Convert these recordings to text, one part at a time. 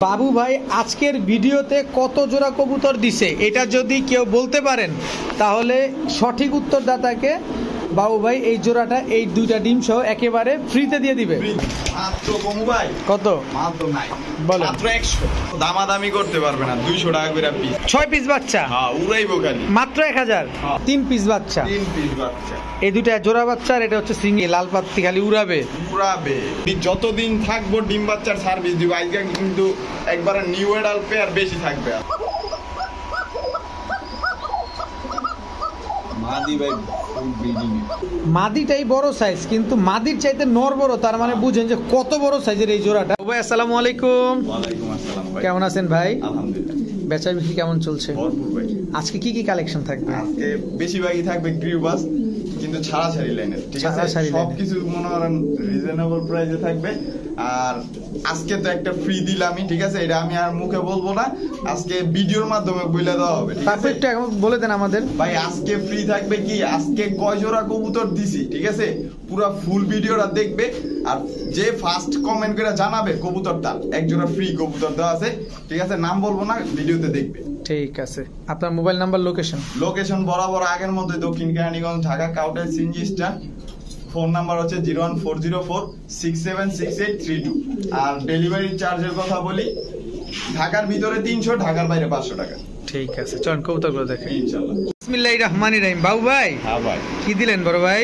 বাবু ভাই আজকের ভিডিওতে কত জোড়া কবুতর দিছে এটা যদি কেউ বলতে পারেন তাহলে সঠিক উত্তরদাতাকে বাবু ভাই এই জোড়াটা এই দুইটা ডিম সহ একেবারে ফ্রিতে দিয়ে দিবে। মাত্র কমু ভাই কত? মাত্র নাই বলেন। মাত্র 100। দামাদামি করতে পারবে না, 200 টাকা করে পিস। 6 পিস বাচ্চা। হ্যাঁ উড়াইবো খালি। মাত্র 1000। হ্যাঁ। 3 পিস বাচ্চা। 3 পিস বাচ্চা। এই দুইটা জোড়া বাচ্চা আর এটা হচ্ছে সিঙ্গেল লাল পাত্তি খালি উড়াবে। উড়াবে। যতদিন থাকবো ডিম বাচ্চার সার্ভিস দিব। আজকে কিন্তু একবারে নিউ এডাল পেয়ার বেশি থাকবে। মাদি ভাই মাদিটাই বড় সাইজ কিন্তু মাদির চাইতে নর বড়, তার মানে বুঝেন যে কত বড় সাইজের এই জোড়াটা। ভাই আসসালামু আলাইকুম। ওয়ালাইকুম আসসালাম ভাই। কেমন আছেন ভাই? আলহামদুলিল্লাহ। বেচা বিক্রি কেমন চলছে? ভরপুর ভাই। আজকে কি কি কালেকশন থাকবে? আজকে বেশিরভাগই থাকবে গ্রিউবাস, কিন্তু ছাড়াছাড়ি লাইনের, ঠিক আছে? ছাড়াছাড়ি লাইনের। সবকিছু মনে করেন রিজনেবল প্রাইসে থাকবে। আর আজকে তো একটা ফ্রি দিলামই, ঠিক আছে? এটা আমি আর মুখে বলবো না, আজকে ভিডিওর মাধ্যমে বলে দেওয়া হবে, ঠিক তারপর আছে? একটু এখন বলে দেন আমাদের ভাই আজকে ফ্রি থাকবে কি, আজকে কয় জোড়া কবুতর দিছি, ঠিক আছে? পুরো ফুল ভিডিওটা দেখবে আর যে ফার্স্ট কমেন্ট করে জানাবে কবুতরটা এক জোড়া ফ্রি কবুতর দেওয়া আছে, ঠিক আছে? নাম বলবো না, ভিডিওতে দেখবে। ঠিক আছে। আপনার মোবাইল নাম্বার, লোকেশন? লোকেশন বরাবর আগের মধ্যে দক্ষিণ কেরানীগঞ্জ, ঢাকা কাউটাই সিএনজি স্ট্যান্ড। ফোন নাম্বার হচ্ছে 01404676832। আর ডেলিভারি চার্জের কথা বলি, ঢাকার ভিতরে 300, ঢাকার বাইরে 500 টাকা। ঠিক আছে, চলুন কবুতরগুলো দেখেন ইনশাআল্লাহ। বিসমিল্লাহির রহমানির রহিম। বাবু ভাই হ্যাঁ ভাই, কি দিলেন বড় ভাই?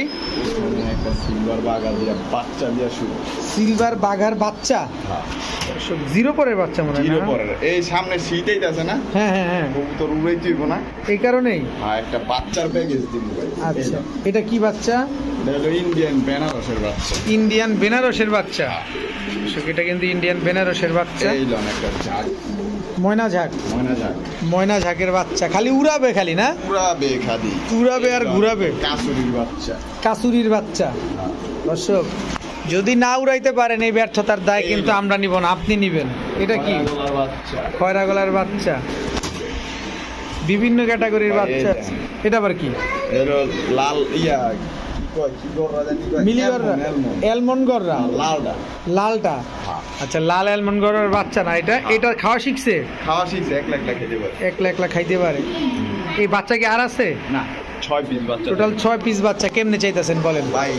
একটা সিলভার বাগা দিয়া বাচ্চা দিয়া শুরু। সিলভার বাঘার বাচ্চা। হ্যাঁ, জিরো পরের বাচ্চা মনে হয় জিরো না? পরের। এই সামনে সিটেই আছে না, হ্যাঁ হ্যাঁ হ্যাঁ, কবুতর উড়াই তুইব না, এই কারণেই। হ্যাঁ একটা বাচ্চার প্যাকেজ দিব ভাই। আচ্ছা, এটা কি বাচ্চা? এটা হলো ইন্ডিয়ান বেনারসের বাচ্চা। ইন্ডিয়ান বেনারসের বাচ্চা। এটা কিন্তু ইন্ডিয়ান বেনারসের বাচ্চা। এই লন একটা ঝাক, ময়না ঝাক। ময়না ঝাক। ময়না ঝাকের বাচ্চা, খালি উড়াবে খালি না? উড়াবে খালি, উড়াবে আর ঘুরাবে। কাসুরির বাচ্চা। কাসুরির বাচ্চা। দর্শক যদি না উড়াইতে পারেন এই ব্যর্থতার দায় কিন্তু আমরা নিব না, আপনি নিবেন। এটা কি? গলার বাচ্চা। খয়রা গলার বাচ্চা, বিভিন্ন ক্যাটাগরির বাচ্চা। এটা আবার কি? এর লাল ইয়া কি গররা জানি কয়, মিলিগররা, অ্যালমন্ড গররা। লালটা। লালটা। হ্যাঁ। আচ্ছা, লাল অ্যালমন্ড গররার বাচ্চা না এটা? এটা খাওয়া শিখছে? খাওয়া শিখছে, 1 লাখ খেতে পারে। একলা একলা খাইতে পারে। এই বাচ্চা কি আর আছে? না, 6 পিস বাচ্চা। টোটাল 6 পিস বাচ্চা। কেমনে চাইতেছেন বলেন? ভাই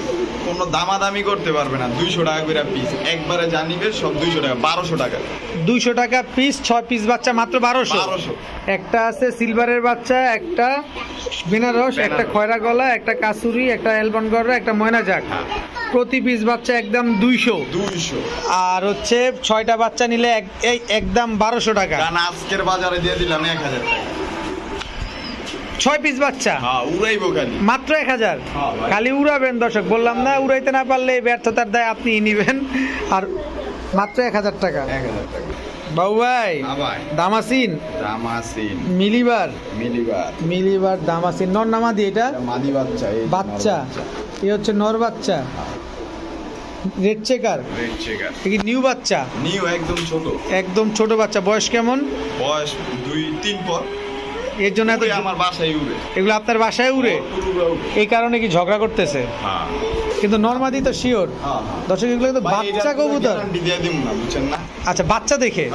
কোনো দামাদামি করতে পারবে না, 200 টাকা করে পিস। একবারে জানিবে সব 200 টাকা, 1200 টাকা। 200 টাকা পিস, 6 পিস বাচ্চা মাত্র 1200। একটা আছে সিলভারের বাচ্চা, একটা বেনারস, একটা খয়রা গলা, একটা কাসুরি, একটা অ্যালমন্ড গররা, একটা ময়না ঝাক। প্রতি পিস বাচ্চা একদম 200। আর হচ্ছে 6টা বাচ্চা নিলে একদম 1200 টাকা। কারণ আজকের বাজারে দিয়ে দিলাম 1000 টাকা। 6 পিস বাচ্চা। হ্যাঁ উড়াইবো খালি। মাত্র 1000। হ্যাঁ ভাই। খালি উড়াবেন দর্শক, বললাম না? উড়াইতে না পারলে এই ব্যর্থতার দায় আপনি নিবেন। আর মাত্র 1000 টাকা। 1000 টাকা। বাবু ভাই দামাসিন, দামাসিন, মিলিবার, মিলিবার, মিলিবার, দামাসিন। নর না মাদি এটা? মাদি বাচ্চা। এই বাচ্চা, এই হচ্ছে নর বাচ্চা। Red checker. Red checker. কি নিউ বাচ্চা? নিউ, একদম ছোট। একদম ছোট বাচ্চা। বয়স কেমন? বয়স 2-3 পর। এর জন্য এত? আমার বাসায় উড়ে। এগুলো আপনার বাসায় উড়ে? এই কারণে কি ঝগড়া করতেছে? হ্যাঁ। কিন্তু নরমাদি তো শিওর। দর্শক এগুলো কিন্তু বাচ্চা কবুতর। আচ্ছা, বাচ্চা দেখে?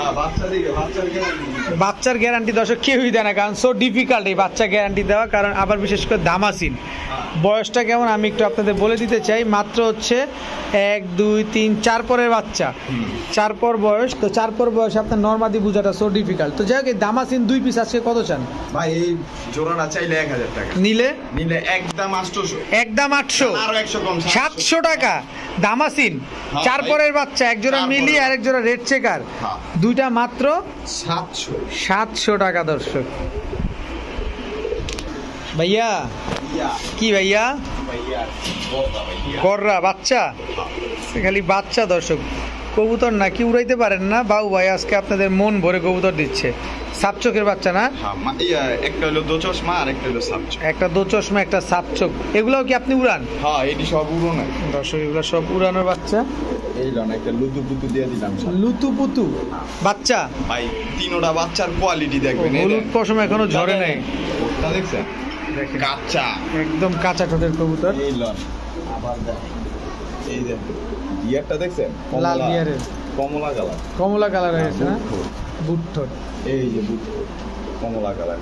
বাচ্চার গ্যারান্টি দর্শক কেউই দেয় না, কারণ সো ডিফিকাল্ট এই বাচ্চা গ্যারান্টি দেওয়া। কারণ আবার বিশেষ করে দামাসিন। বয়সটা কেমন আমি একটু আপনাদের বলে দিতে চাই। মাত্র হচ্ছে 1, 2, 3, 4 পরের বাচ্চা। 4 পর বয়স। তো 4 পর বয়সে আপনার নরমাদি বোঝাটা সো ডিফিকাল্ট। তো যাই হোক, এই দামাসিন 2 পিস আজকে কত চান ভাই? এই জোড়াটা চাইলে 1000 টাকা। নিলে একদম 800। একদম 800। আরো 100 কম, 700 টাকা। দামাসিন 4 পরের বাচ্চা, এক জোড়া মিলি আর এক জোড়া রেড চেকার, দুইটা মাত্র 700 টাকা। দর্শক ভাইয়া কি ভাইয়া? গররা বাচ্চা, খালি বাচ্চা। দর্শক কবুতর নাকি উড়াইতে পারেন না? বাবু ভাই আজকে আপনাদের মন ভরে কবুতর দিচ্ছে। সাপচোকের বাচ্চা না? একটা হলো দো চশমা আর একটা হলো সাপচোক। একটা দো চশমা, একটা সাপচোক। এগুলোও কি আপনি উড়ান? হ্যাঁ, এটি সব উড়ানো। দর্শক এগুলো সব উড়ানোর বাচ্চা। এই লন একটা লুতুপুতু দিয়ে দিলাম। লুতুপুতু বাচ্চা। ভাই 3টা বাচ্চার কোয়ালিটি দেখবেন। হলুদ পশম এখনো ঝরে নাই। ওটা দেখছেন? কাঁচা, একদম কাঁচা ঠোঁটের কবুতর। এই লন আবার দেখেন, এই দেখেন গিয়ারটা দেখছেন? লাল গিয়ারের। কমলা কালার। কমলা কালার হয়েছে না? বুট ঠোঁট। এই যে বুট কমলা কালার।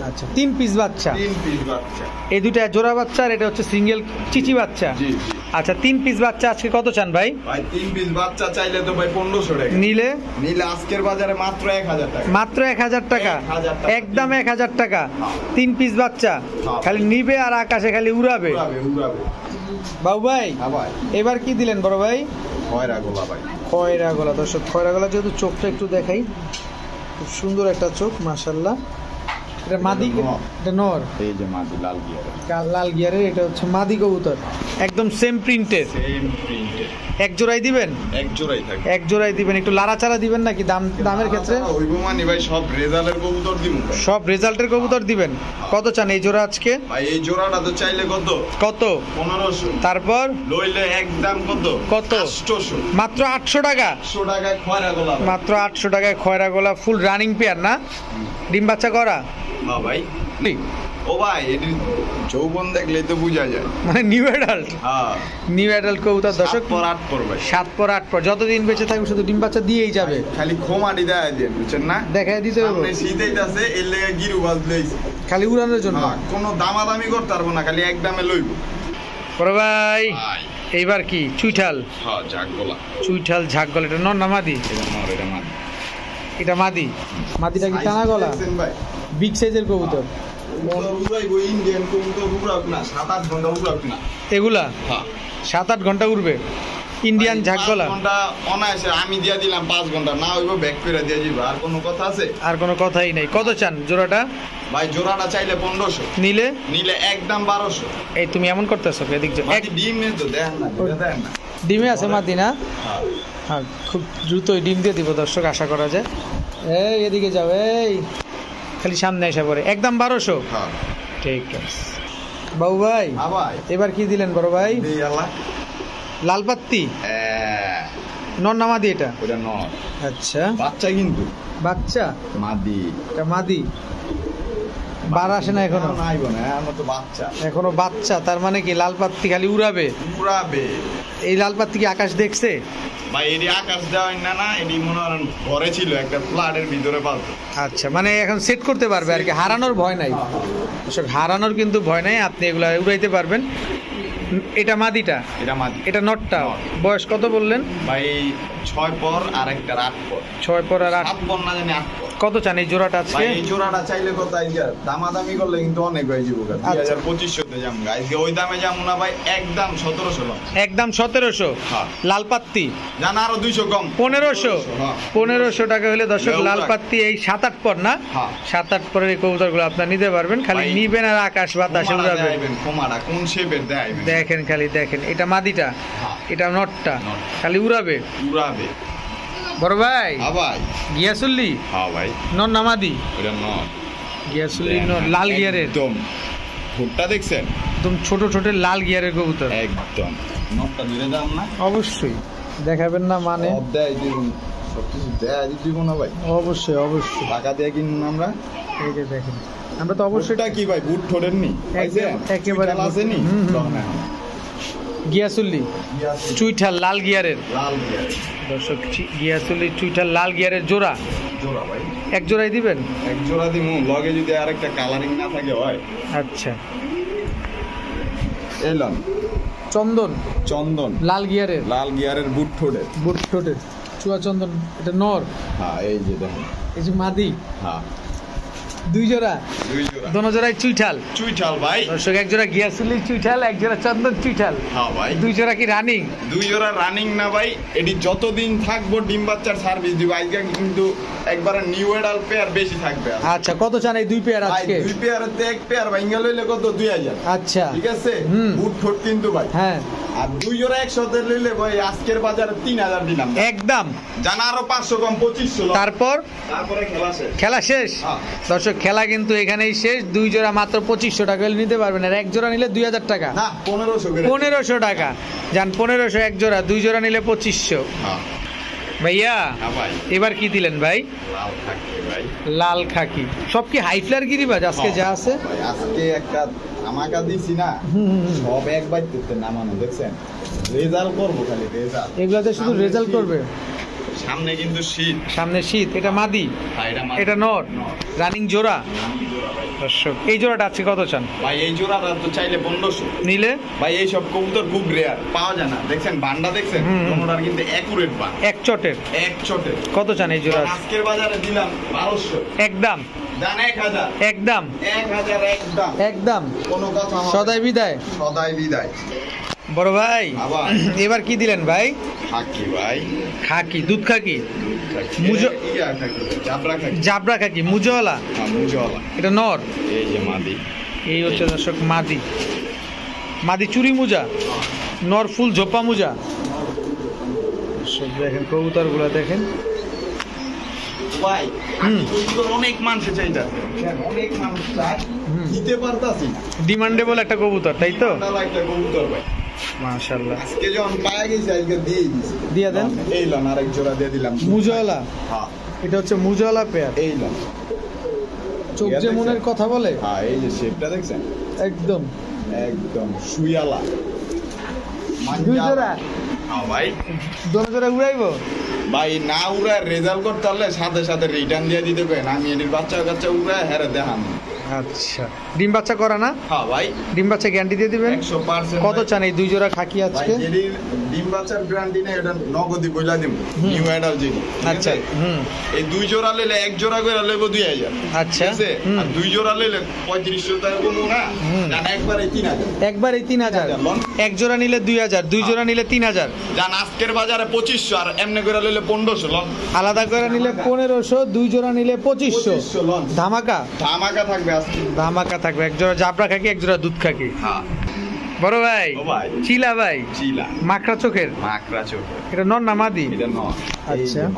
আচ্ছা 3 পিস বাচ্চা। 3 পিস বাচ্চা। এই দুইটা জোড়া বাচ্চা আর এটা হচ্ছে সিঙ্গেল চিচি বাচ্চা। জি জি। আচ্ছা 3 পিস বাচ্চা আজকে কত চান ভাই? ভাই 3 পিস বাচ্চা চাইলে তো ভাই 1500 টাকা। নিলে আজকের বাজারে মাত্র 1000 টাকা। মাত্র 1000 টাকা। 1000 টাকা। একদম 1000 টাকা। হ্যাঁ। 3 পিস বাচ্চা হ্যাঁ। খালি নিবে আর আকাশে খালি উড়াবে। উড়াবে। বাবু ভাই হ্যাঁ ভাই। এবার কি দিলেন বড় ভাই? খয়রা গোলা ভাই। খয়রা গলা। দর্শক খয়রা গলা যেহেতু চোখটা একটু দেখাই, খুব সুন্দর একটা চোখ মাশাআল্লাহ। এটা মাদি, এটা নর। এই যে মাদি লাল গিয়ার। লাল গিয়ারের এটা হচ্ছে মাদি কবুতর, একদম সেম প্রিন্টের। সেম প্রিন্টের। এক জোড়াই দিবেন? এক জোড়াই থাকবে। এক জোড়াই দিবেন। একটু লাড়াচাড়া দিবেন নাকি দামের ক্ষেত্রে? ওই মানে ভাই সব রেজাল্টের কবুতর দিমু। সব রেজাল্টের কবুতর দিবেন। কত চান এই জোড়া আজকে? ভাই এই জোড়াটা তো চাইলে কত? কত? 1500। তারপর লইলে একদম কত? কত? 800। মাত্র 800 টাকা। 800 টাকায় খয়রা গোলা। মাত্র 800 টাকায় খয়রা গলা, ফুল রানিং পেয়ার না? ডিম বাচ্চা করা? হ্যাঁ ভাই। ও ভাই এটি যৌবন দেখলেই তো বোঝা যায়। মানে নিউ অ্যাডাল্ট। হ্যাঁ নিউ অ্যাডাল্ট কবুতর দর্শক। 7 পর 8 পর ভাই। 7 পর 8 পর যতদিন বেঁচে থাকবে শুধু ডিম বাচ্চা দিয়েই যাবে। খালি খোমাটি দেয় দেন বুঝছেন না? দেখাই দিতে হবে। সামনে শীত আইতাছে এর লেগে গিরু বাজলেইছে। খালি উড়ানোর জন্য। হ্যাঁ কোনো দামাদামি করতে পারবো না, খালি এক দামে লইব। বড় ভাই ভাই এইবার কি চুইঠাল? হ্যাঁ জাগগোলা। চুইঠাল ঝাক গলা। এটা নর না মাদি? এটা নর, এটা মাদি। এটা মাদি। মাদিটা কি টানা গলা? দেখছেন ভাই বিগ সাইজের কবুতর। উড়াইবো ইন্ডিয়ান কবুতর উড়াক না, 7-8 ঘন্টা উড়াক না। এগুলা হ্যাঁ 7-8 ঘন্টা উড়বে ইন্ডিয়ান ঝাক গলা? 5 ঘন্টা অনায়াসে আমি দিয়া দিলাম, 5 ঘন্টা না হইব ব্যাক করে দিয়ে যাইব। আর কোনো কথা আছে? আর কোনো কথাই নাই। কত চান জোড়াটা? ভাই জোড়াটা চাইলে 1500। নিলে একদম 1200। এই তুমি এমন করতেছো এদিক যে মাটি ডিম নেই তো দেখেন না, দেখেন না। ডিমে আছে মাদি না? হ্যাঁ হ্যাঁ খুব দ্রুতই ডিম দিয়ে দিব দর্শক, আশা করা যায়। এই এদিকে যাও, এই খালি সামনে এসে পড়ে। একদম 1200। হ্যাঁ ঠিক আছে বাবু ভাই। হ্যাঁ ভাই এবার কি দিলেন বড় ভাই? দেই আল্লাহ। লাল পাত্তি নর না মাদি এটা? ওটা নর। আচ্ছা বাচ্চা কিন্তু বাচ্চা মাদি। এটা মাদি। বার আসে না এখনো? নাইব না, আমার তো বাচ্চা এখনো বাচ্চা। তার মানে কি লাল পাত্তি খালি উড়াবে? উড়াবে। এই লাল পাত্তি কি আকাশ দেখছে? ভাই এটি আকাশ দেওয়া না, না এটি মনে করেন ঘরে ছিল একটা ফ্ল্যাটের ভিতরে পালতো। আচ্ছা মানে এখন সেট করতে পারবে আর কি, হারানোর ভয় নাই। দর্শক হারানোর কিন্তু ভয় নাই, আপনি এগুলা উড়াইতে পারবেন। এটা মাদিটা, এটা মাদি, এটা নটটা। নট। বয়স কত বললেন? ভাই 6 পর আর একটা 8 পর। 6 পর আর 8 7 পর না জানি 8 পর। কত চান এই জোড়াটা আজকে? ভাই এই জোড়াটা চাইলে কত আইজা দামাদামি করলে কিন্তু অনেক হয়ে যাবো। 2025 তে যাম আজকে ওই দামে যাম না ভাই, একদম 1700 লাখ। একদম 1700। হ্যাঁ। লাল পাত্তি জানা আরো 200 কম। 1500। হ্যাঁ। 1500 টাকা হলে দর্শক লাল পাত্তি এই 7-8 পর না? হ্যাঁ। 7-8 পরের এই কবুতরগুলো আপনারা নিতে পারবেন। খালি ভাই, নিবেন আর আকাশ বাতাসে উড়াবেন। কোমাড়া কোন শেপের দেখাইবেন? দেখেন খালি দেখেন, এটা মাদিটা, হ্যাঁ। এটা নটটা, নট। খালি উড়াবে। উড়াবে। বড় ভাই হ্যাঁ ভাই। গিয়াসুল্লি হ্যাঁ ভাই নর না মাদি? ওটা নট। গিয়াসুল্লি নর, লাল গিয়ারের। একদম ভুট্টা দেখছেন? একদম ছোট ছোট লাল গিয়ারের কবুতর। একদম নটটা ধরে দাম না? অবশ্যই দেখাবেন না মানে? সব দেয় দিব, সবকিছু দেয় দিব না ভাই। অবশ্যই অবশ্যই টাকা দিয়ে কিনুন আমরা। এই যে দেখেন, আমরা তো অবশ্যই। সেটা কি ভাই বুট ঠোরেন নি? একেবারে আসেনি গিয়াসুল্লি চুইঠাল লাল গিয়ারের। লাল গিয়ার দর্শক গিয়াসুল্লি চুইঠাল লাল গিয়ারের জোড়া। জোড়া ভাই এক জোড়াই দিবেন? এক জোড়া দিমু, লগে যদি আরেকটা কালারিং না থাকে হয়। আচ্ছা এলাম চন্দন চন্দন লাল গিয়ারের, লাল গিয়ারের বুট ঠোরের। বুট ঠোঁটের চুয়া চন্দন। এটা নর, হ্যাঁ এই যে দেখেন। এই যে মাদি। হ্যাঁ দুই জোড়া, দুই জোড়া দোনো জোড়াই চুইঠাল। চুইঠাল ভাই। দর্শক এক জোড়া গিয়াসুল্লি চুইঠাল, এক জোড়া চন্দন চুইঠাল। হ্যাঁ ভাই দুই জোড়া কি রানিং? দুই জোড়া রানিং না ভাই, এটি যতদিন থাকবো ডিম বাচ্চার সার্ভিস দিব। আজকে কিন্তু একবারে নিউ এডাল পেয়ার বেশি থাকবে। আচ্ছা কত চান এই দুই পেয়ার ভাই আজকে? দুই পেয়ারের তে এক পেয়ার ভাঙ্গা লইলে কত? 2000। আচ্ছা ঠিক আছে। হুম। বুট ঠোঁট কিন্তু ভাই। হ্যাঁ আর দুই জোড়া একসাথে লইলে ভাই আজকের বাজারে 3000 দিলাম। একদম। জানা আরো 500 কম 2500। তারপরে খেলা শেষ। খেলা শেষ। হ্যাঁ। দর্শক খেলা কিন্তু এখানেই শেষ। দুই জোড়া মাত্র 2500 টাকা হলে নিতে পারবেন, আর এক জোড়া নিলে 2000 টাকা। না 1500 করে। 1500 টাকা যান, 1500 এক জোড়া, দুই জোড়া নিলে 2500। হ্যাঁ ভাইয়া হ্যাঁ ভাই এবার কি দিলেন ভাই? লাল থাকবে ভাই। লাল খাকি। সব কি হাইফ্লার গিরিবাজ আজকে যা আছে? ভাই আজকে একটা আমাকা দিছি না, সব এক বাইতে নামানো দেখছেন। রেজাল্ট করব খালি রেজাল্ট। এগুলাতে শুধু রেজাল্ট করবে। সামনে কিন্তু শীত। সামনে শীত। এটা মাদি, হ্যাঁ, এটা মাদি। এটা নর, রানিং জোড়া। দর্শক এই জোড়াটা আছে কত চান ভাই? এই জোড়াটা তো চাইলে 1500 নিলে। ভাই এই সব কবুতর খুব রেয়ার, পাওয়া যায় না। দেখছেন বান্ডা, দেখছেন কোনটার কিন্তু একুরেট বান, এক চটের। এক চটের। কত চান এই জোড়া? আজকের বাজারে দিলাম 1200। একদম দান 1000, একদম 1000 একদম, একদম। কোনো কথা হবে না। সদাই বিদায়। সদাই বিদায়। বড় ভাই আবার এবার কি দিলেন ভাই? খাকি ভাই, খাকি, দুধ খাকি, মুজো- ইয়া খাকি, জাবরা খাকি। জাবরা খাকি, মুজওয়ালা। হ্যাঁ, মুজওয়ালা। এটা নর। এই যে মাদি। এই হচ্ছে দর্শক মাদি। মাদি চুরি মুজা, নর ফুল ঝোপা মুজা। দর্শক দেখেন কবুতর গুলা দেখেন। ভাই হুম। কবুতর অনেক মানুষে চাইতাছে, অনেক মানুষ চায়, হুম। দিতে পারতাছি না। ডিমান্ডেবল একটা কবুতর, তাই তো? ঠান্ডা লাগছে কবুতর ভাই। মাশাআল্লাহ। আজকে যখন পায়া গেছি আজকে দিয়েই দিছি। দিয়া দেন। এই লন আরেক জোড়া দিয়ে দিলাম। মুজওয়ালা। হ্যাঁ, এটা হচ্ছে মুজওয়ালা পেয়ার। এই লন। চোখ যে মনের কথা বলে। হ্যাঁ, এই যে শেপটা দেখছেন, একদম একদম সুইয়ালা। দুই জোড়া। হ্যাঁ ভাই, দোনো জোড়া উড়াইবো। ভাই না উড়ায় রেজাল্ট করতে পারলে সাথে সাথে রিটার্ন দিয়ে দিতে পারেন। আমি এটির বাচ্চা কাচ্চা উড়ায় হেরে দেখান। আচ্ছা, ডিম বাচ্চা করা না? হ্যাঁ ভাই, ডিম বাচ্চা গ্যারান্টি দিয়ে দিবেন 100%। কত চান এই দুই জোড়া খাকি ভাই আজকে? যেটি ডিম বাচ্চার গ্যারান্টি নেই, এটা নগদি বইলা দিব। হুম। নিউ অ্যাডাল যেটি। আচ্ছা, হুম। এই দুই জোড়া লইলে এক জোড়া করে লইব 2000। আচ্ছা, ঠিক আছে? হুম। আর দুই জোড়া লইলে 3500 টাকা কমু না। হুম। জান একবারে 3000। একবার এই 3000। লন। এক জোড়া নিলে 2000, দুই জোড়া নিলে 3000। জান আজকের বাজারে 2500 আর এমনি করে লইলে 1500 লন। আলাদা করে নিলে 1500, দুই জোড়া নিলে 2500। লন। ধামাকা। ধামাকা থাকবে আজকে। ধামাকা থাকবে। এক জোড়া জাবরা খাকি, এক জোড়া দুধ খাকি। হ্যাঁ। বড় ভাই ও ভাই। চিলা ভাই, চিলা। মাকড়া চোখের। মাকড়া চোখ। এটা নর না মাদি? এটা নয়। আচ্ছা।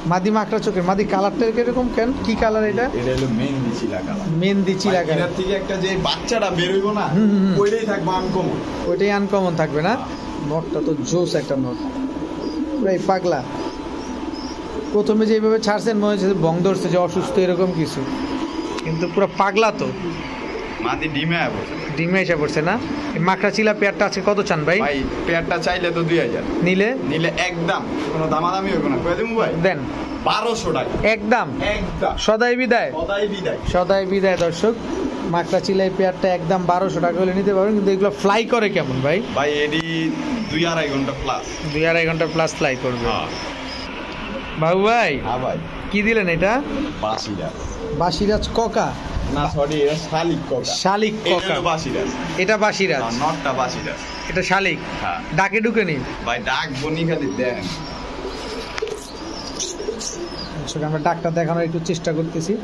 মাদি মাকড়া চোখের। মাদি কালারটা কিরকম, কেন কি কালার এটা? এটা হলো মেহেন্দি চিলা কালার। মেহেন্দি চিলা এটার কালার। থেকে একটা যে বাচ্চাটা বের হইব না, হুম, হুম, হুম। ওইটাই থাকবে আনকমন। ওইটাই আনকমন থাকবে না? নটটা তো জোস একটা নট, পুরাই পাগলা। প্রথমে যেভাবে ছাড়ছেন মনে হচ্ছে বং ধরছে, যে অসুস্থ এরকম কিছু, কিন্তু পুরো পাগলা তো। মাদি ডিমে আবছে। ডিমে এসে পড়ছে না? এই মাকড়া চিলা পেয়ারটা আছে কত চান ভাই? ভাই পেয়ারটা চাইলে তো 2000, নিলে নিলে একদম কোনো দামাদামি হবে না। কয়ে দিমু ভাই? দেন 1200 টাকা একদম। একদম। সদাই বিদায়। সদাই বিদায়। সদাই বিদায় দর্শক। মাকড়া চিলাই পেয়ারটা একদম 1200 টাকা হলে নিতে পারবেন। কিন্তু এগুলো ফ্লাই করে কেমন ভাই? ভাই এডি 2-2.5 ঘন্টা প্লাস। 2-2.5 ঘন্টা প্লাস ফ্লাই করবে। হ্যাঁ। বাবু ভাই হ্যাঁ ভাই, কি দিলেন এটা? বাসিরাজ। বাসিরাজ ককা। না সরি, এটা শালিক কোকা। শালিক এটা ককা। হলো বাসিরাজ। এটা বাসিরাজ, না, নটটা বাসিরাজ। এটা শালিক। হ্যাঁ। ডাকে ঢুকে নি। ভাই ডাক বনি খালি দেন। দর্শক আমরা ডাকটা দেখানোর একটু চেষ্টা করতেছি।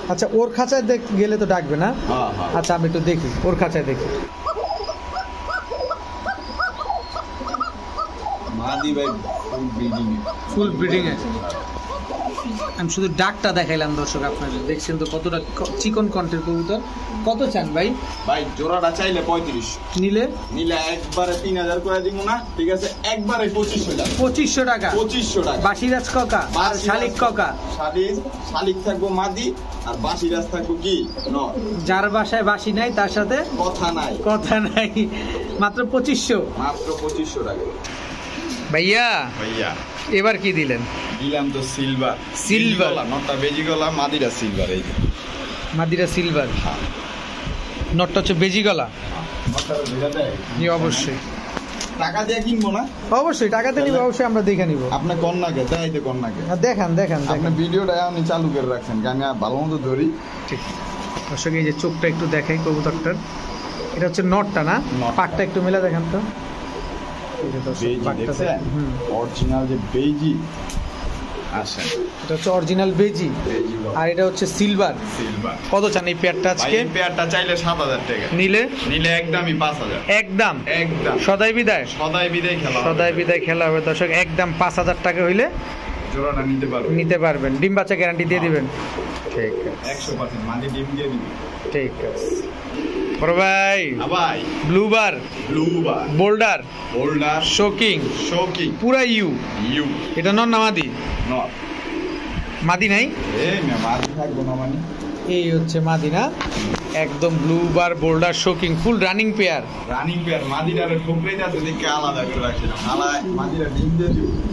আচ্ছা, ওর খাঁচায় গেলে তো ডাকবে না? হ্যাঁ হ্যাঁ। আচ্ছা আমি একটু দেখি, ওর খাঁচায় দেখি। মাদি ভাই ফুল ব্রিডিং এ। ফুল ব্রিডিং এ। আমি শুধু ডাকটা দেখাইলাম দর্শক আপনাদের, দেখছেন তো কতটা চিকন কন্টের কবুতর। কত চান ভাই? ভাই জোড়াটা চাইলে 3500, নিলে নিলে একবারে 3000 করে দিব না। ঠিক আছে, একবারে 2500 টাকা। 2500 টাকা। 2500 টাকা। বাসিরাজ ককা আর বাসিরাজ শালিক ককা। শালিক থাকবো মাদি আর বাসিরাজ থাকবো কি নর। যার বাসায় বাসি নাই তার সাথে কথা নাই। কথা নাই। মাত্র 2500। মাত্র 2500 টাকা। ভাইয়া ভাইয়া এবার কি দিলেন? দিলাম তো সিলভার। সিলভার। নটটা বেজি গলা, মাদিরা সিলভার। এই যে মাদিরা সিলভার। হ্যাঁ। নটটা হচ্ছে বেজি গলা। নটটা ভেজা দেয়। জি অবশ্যই। টাকা দিয়ে কিনবো না? অবশ্যই টাকাতে নিব, অবশ্যই আমরা দেখে নিব। আপনি কন্যাকে দেখাইতে কন্যাকে দেখান দেখান আপনি দেখান। ভিডিওটা আপনি চালু করে রাখছেন, আমি ভালো মতো ধরি। ঠিক। দর্শক এই যে চোখটা একটু দেখাই কবুতরটার। এটা হচ্ছে নটটা না? নটটা। পাকটা একটু মেলা দেখান তো। এই যে দর্শক বেজি পাকটা দেখছেন? হুম। অরিজিনাল যে বেজি আসেন। এটা হচ্ছে অরিজিনাল বেজি, বেজি আর এটা হচ্ছে সিলভার। সিলভার। কত চান এই পেয়ারটা ভাই আজকে? এই পেয়ারটা চাইলে 7000 টাকা, নিলে নিলে একদমই 5000। একদম একদম সদাই বিদায়। সদাই বিদায় খেলা হবে। সদাই বিদায় খেলা হবে দর্শক। একদম 5000 টাকা হইলে জোড়াটা নিতে পারবে। নিতে পারবেন। ডিম বাচ্চা গ্যারান্টি দিয়ে দিবেন। ঠিক আছে, 100% মাদি ডিম দিয়ে দিবি। ঠিক আছে। বড় ভাই ভাই ব্লুবার, ব্লুবার, বোল্ডার, হোল্ডার, শোকিং, শোকিং, পুরা ইউ। ইউ এটা নর না মাদি? নট। মাদি নাই? এই না মাদি থাকবো না মানে। এই হচ্ছে মাদি না? একদম ব্লু বার বোল্ডার শোকিং ফুল রানিং পেয়ার। রানিং পেয়ার মাদিরারে ঠোকরে যাচ্ছে দেখে আলাদা করে রাখছিলাম। আলাদা মাদিরা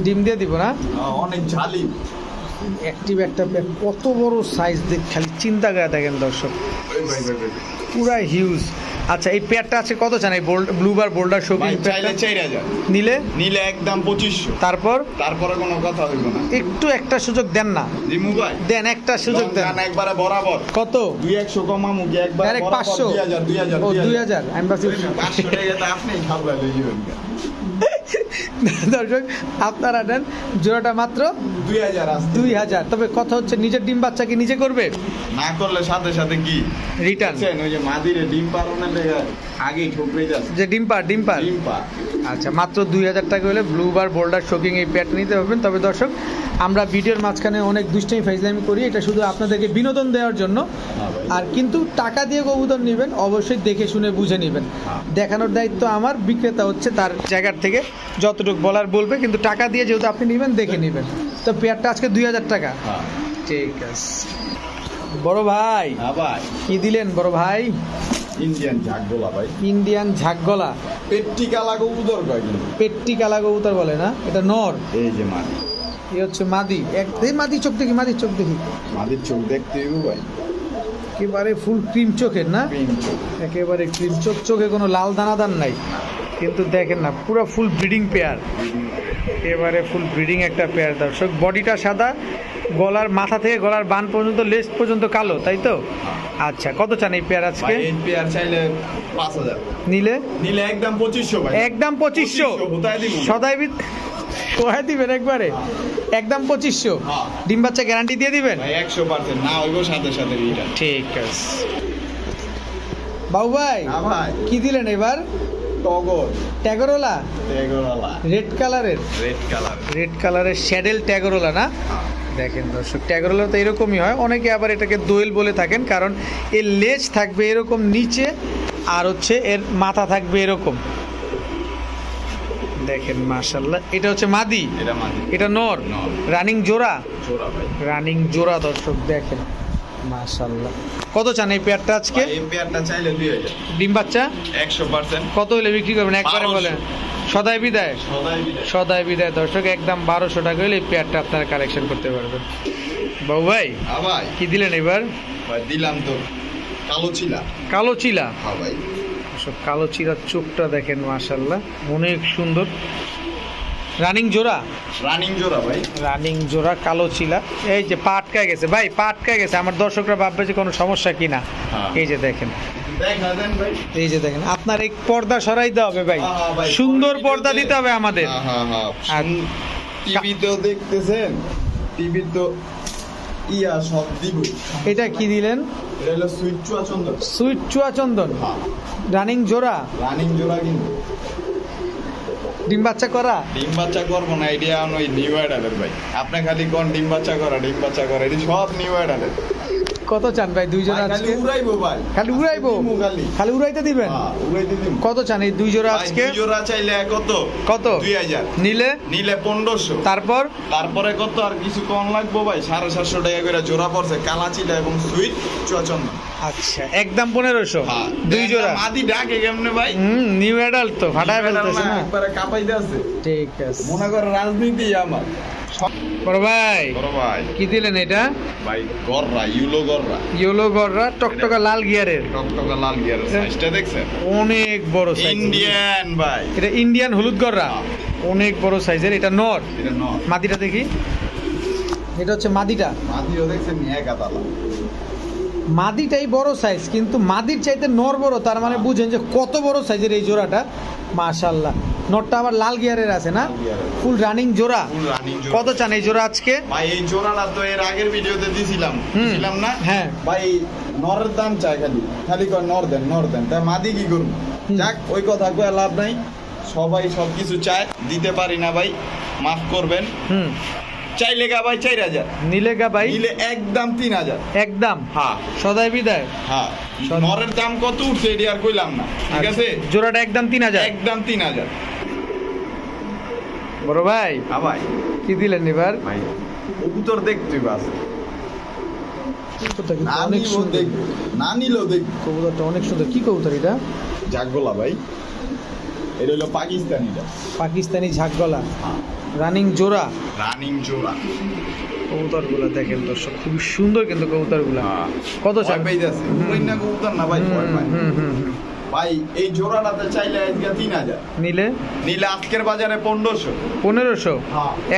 ডিম দিয়ে দিব না? অনেক ঝালি অ্যাক্টিভ একটা পেয়ার, কত বড় সাইজ দেখ, খালি চিন্তা করে দেখেন দর্শক, পুরা হিউজ। আচ্ছা এই পেয়ারটা আছে কত চান? এই ব্লু বার বোল্ডার শোকিং চাইলে 4000 নিলে নিলে একদম 2500। তারপরে কোনো কথা হইব না। একটু একটা সুযোগ দেন না, জিমু ভাই দেন একটা সুযোগ দেন। একবারে বরাবর কত? 200 কমামু কি একবার ডাইরেক্ট 500 2000 ও 2000 আমি ভাবছি 500 টাকা তো আপনি খাবার লইবেন। দর্শক আপনারা নেন, জোড়াটা মাত্র 2000। তবে কথা হচ্ছে নিজের ডিম বাচ্চা কি নিজে করবে? না করলে সাথে সাথে কি রিটার্ন, ওই যে মাদিরে ডিম পারনের লেগে আগেই ঠকরে যাচ্ছে যে ডিম পার। আচ্ছা মাত্র 2000 টাকা হলে ব্লু বার বোল্ডার শোকিং এই পেয়ারটা নিতে পারবেন। তবে দর্শক আমরা ভিডিওর মাঝখানে অনেক দুষ্টামি ফাইজলামি করি, এটা শুধু আপনাদেরকে বিনোদন দেওয়ার জন্য। আর কিন্তু টাকা দিয়ে কবুতর নেবেন অবশ্যই দেখে শুনে বুঝে নেবেন। দেখানোর দায়িত্ব আমার, বিক্রেতা হচ্ছে তার জায়গার থেকে যতটুকু বলার বলবে, কিন্তু টাকা দিয়ে যেহেতু আপনি নেবেন দেখে নেবেন। তো পেয়ারটা আজকে 2000 টাকা। ঠিক আছে বড় ভাই, কি দিলেন বড় ভাই? ইন্ডিয়ান ঝাকগলা ভাই, ইন্ডিয়ান ঝাকগলা পেট্টি কালা কবুতর কয় কিন্তু পেট্টি কালা কবুতর বলে না, এটা নর। এই যে মাদি, এই হচ্ছে মাদি। মাদি চোখ দেখি, মাদির চোখ দেখি, মাদির চোখ দেখতে হইব ভাই, একেবারে ফুল ক্রিম চোখের না, একেবারে ক্রিম চোখ, চোখে কোনো লাল দানাদার নাই, কিন্তু দেখেন না পুরো ফুল ব্রিডিং পেয়ার, একেবারে ফুল ব্রিডিং একটা পেয়ার দর্শক। বডিটা সাদা, গলার মাথা থেকে গলার বান পর্যন্ত লেজ পর্যন্ত কালো, তাই তো? আচ্ছা কত চান এই পেয়ার আজকে? এই পেয়ার চাইলে 5000 নিলে একদম 2500 ভাই, একদম 2500 সদাই কোথায় দিবেন একবারে? একদম 2500। ডিম বাচ্চা গ্যারান্টি দিয়ে দিবেন? 100% না হইব সাথে সাথে রিটার্ন। ঠিক আছে বাবু ভাই, কি দিলেন এবার? ট্যাগরওয়ালা রেড কালারের শ্যাডেল ট্যাগরওয়ালা না? দেখেন দর্শক ট্যাগরওয়ালা তো এরকমই হয়, অনেকে আবার এটাকে দোয়েল বলে থাকেন, কারণ এর লেজ থাকবে এরকম নিচে, আর হচ্ছে এর মাথা থাকবে এরকম। দেখেন মাশাআল্লাহ, এটা হচ্ছে মাদি, এটা নর। রানিং জোড়া দর্শক দেখেন মাশাআল্লাহ। কত চান এই পেয়ারটা আজকে? এই পেয়ারটা চাইলে 2000। ডিম বাচ্চা 100%। কত হলে বিক্রি করবেন একবারে বলেন? সদাই বিদায় দর্শক, একদম 1200 টাকা হলে এই পেয়ারটা আপনারা কালেকশন করতে পারবেন। বাবু ভাই কি দিলেন এবার? দিলাম তো কালো চিলা। হ্যাঁ ভাই, সব কালো চিরার চোখটা দেখেন মাশাআল্লাহ, অনেক সুন্দর। রানিং জোড়া ভাই, রানিং জোড়া কালো চিলা। এই যে পা আটকায় গেছে ভাই, পা আটকায় গেছে, আমার দর্শকরা ভাববে যে কোনো সমস্যা কিনা। এই যে দেখেন, এই যে দেখেন, আপনার এই পর্দা সরাইতে হবে ভাই, সুন্দর পর্দা দিতে হবে আমাদের। টিভি তো দেখতেছেন, টিভি তো সব দিব। এটা কি দিলেন? এটা হলো সুইট চুয়া চন্দন। রানিং জোড়া কিন্তু ডিম বাচ্চা করবো না, এটা ওই নিউ অ্যাডালের ভাই। আপনি খালি কোন ডিম বাচ্চা করা, এটা সব নিউ অ্যাডালের। কত চান ভাই? 2 জোড়া আজকে খালি উড়াইতে দিবেন? কত চান এই 2 জোড়া আজকে? 2 জোড়া চাইলে কত 2000। নিলে 1500। তারপরে কত আর কিছু কম লাগবো ভাই? 750 টাকা করে জোড়া পড়ছে, কালাচিলা এবং সুইট চুয়াচন্দন। আচ্ছা একদম 1500 2 জোড়া। মাদি ডাকে কেমনে ভাই? নিউ অ্যাডাল্ট তো ফাটায় ফেলতেছে না, একবারে কাঁপাইতে আছে। ঠিক আছে, মনে করে রাজনীতি আমার। বড় ভাই কি দিলেন এটা? ভাই ইয়েলো গররা টকটকা লাল গিয়ারের, সাইজটা দেখছেন? অনেক বড় সাইজ, ইন্ডিয়ান ভাই, এটা ইন্ডিয়ান হলুদ গররা, অনেক বড় সাইজের। এটা নর। মাদিটা দেখি, এটা হচ্ছে মাদিটা। মাদিও দেখছেন একাতালা, মাদিটাই বড় সাইজ, কিন্তু মাদির চাইতে নর বড়, তার মানে বুঝেন যে কত বড় সাইজের এই জোড়াটা। মাশাআল্লাহ, নরটা আবার লাল গিয়ারের আছে না? ফুল রানিং জোড়া। কত চান এই জোড়া আজকে? ভাই এই জোড়াটা তো এর আগের ভিডিওতে দিছিলাম না? হ্যাঁ ভাই, নরের দাম চাই, খালি কয় নর দেন, তাই মাদি কি করুন? যাক, ওই কথা কয়ে লাভ নাই, সবাই সবকিছু চায়, দিতে পারি না ভাই, মাফ করবেন। চাইলে গা ভাই 4000, নিলে একদম 3000। একদম সদাই বিদায়। নরের দাম কত উঠছে এটি আর কইলাম না, ঠিক আছে? জোড়াটা একদম 3000। একদম 3000। বড় ভাই কি দিলেন এবার? ভাই কবুতর দেখতে বাস কবুতরটা কিন্তু না অনেক নিলেও সুন্দর, দেখবে, না নিলেও দেখবে। কবুতরটা অনেক সুন্দর। কি কবুতর এটা? জাগগোলা ভাই, এটা হলো পাকিস্তানিটা। পাকিস্তানি ঝাঁকগলা, রানিং জোড়া। রানিং জোড়া কবুতরগুলো দেখেন দর্শক, খুবই সুন্দর কিন্তু কবুতরগুলো। কত চান? ভয় পাইতাছে না কবুতর না ভাই, ভয় পায়। ভাই এই জোড়াটাতে চাইলে আজকে 3000, নিলে নিলে আজকের বাজারে 1500। 1500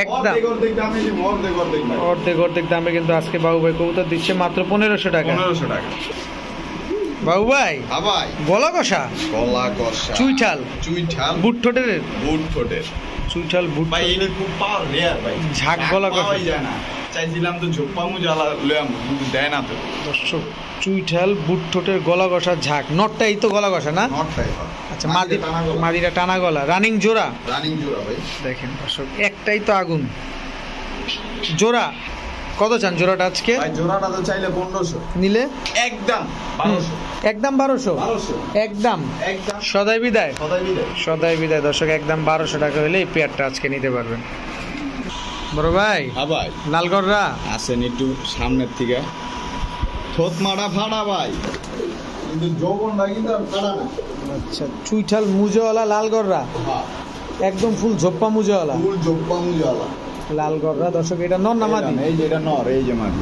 একদম অর্ধেক দামে দিব, অর্ধেক ভাই। অর্ধেক দামে কিন্তু আজকে বাবু ভাই কবুতর দিচ্ছে মাত্র 1500 টাকা। 1500 টাকা। বাবু ভাই হ্যাঁ ভাই, গলা কষা, গলা কষা, চুইঠাল, বুট ঠোঁটের, ঠোঁটের চুইঠাল বুট ভাই, এটা খুব পাওয়ার রেয়ার ভাই। ঝাঁক গলা কষা। পাওয়াই যায় না। চাইছিলাম তো ঝোপ্পামু জ্বালা লয়াম, কিন্তু দেয় না তো। দর্শক চুইঠাল বুট ঠোঁটের গলা কষা ঝাঁক, নটটাই তো গলা কষা না? নটটাই আচ্ছা, মাদিটা টানা গলা, রানিং জোড়া। রানিং জোড়া ভাই। দেখেন দর্শক, একটাই তো আগুন জোড়া। কত চান জোড়াটা আজকে? ভাই জোড়াটা তো চাইলে 1500, নিলে একদম 1200। একদম 1200 একদম একদম সদাই বিদায়, সদাই বিদায়। সদাই বিদায় দর্শক, একদম 1200 টাকা হলে এই পেয়ারটা আজকে নিতে পারবেন। বড় ভাই হ্যাঁ ভাই, লালগড়রা আসেন একটু সামনের থেকে। থোত মারা ফাড়া ভাই, কিন্তু যৌবনটা কিন্তু আর ফাড়া না। আচ্ছা, চুইঠাল মুজওয়ালা লালগড়রা, হ্যাঁ, একদম ফুল ঝোপ্পা মুজওয়ালা ফুল জোপ্পামু জ্বালা। লালগড়রা দর্শক। এটা নর না মাদি? এই যে এটা নর, এই যে মাদি।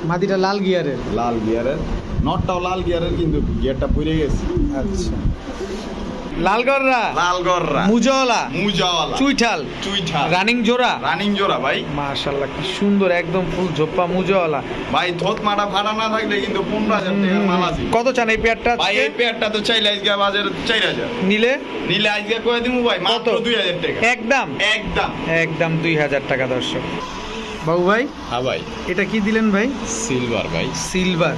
মাদিটা লাল গিয়ারের। লাল গিয়ারের, নটটাও লাল গিয়ারের, কিন্তু গিয়ারটা পুড়ে গেছে। আচ্ছা, লালগড়রা, লালগড়রা, মুজওয়ালা, মুজাওয়ালা, চুইঠাল, চুইঠাল, রানিং জোড়া। রানিং জোড়া ভাই। মাশাআল্লাহ, কি সুন্দর, একদম ফুল ঝোপ্পা মুজওয়ালা। ভাই থোত মারা ফাড়া না থাকলে কিন্তু 15000 টাকার মাল আছে। কত চান এই পেয়ারটা ভাই আজকে? এই পেয়ারটা তো চাইলে আজকে বাজারে 4000, নিলে নিলে আজকে কয়ে দিমু ভাই মাত্র 2000 টাকা। একদম একদম একদম 2000 টাকা দর্শক। বাবু ভাই হ্যাঁ ভাই, এটা কি দিলেন ভাই? সিলভার ভাই, সিলভার,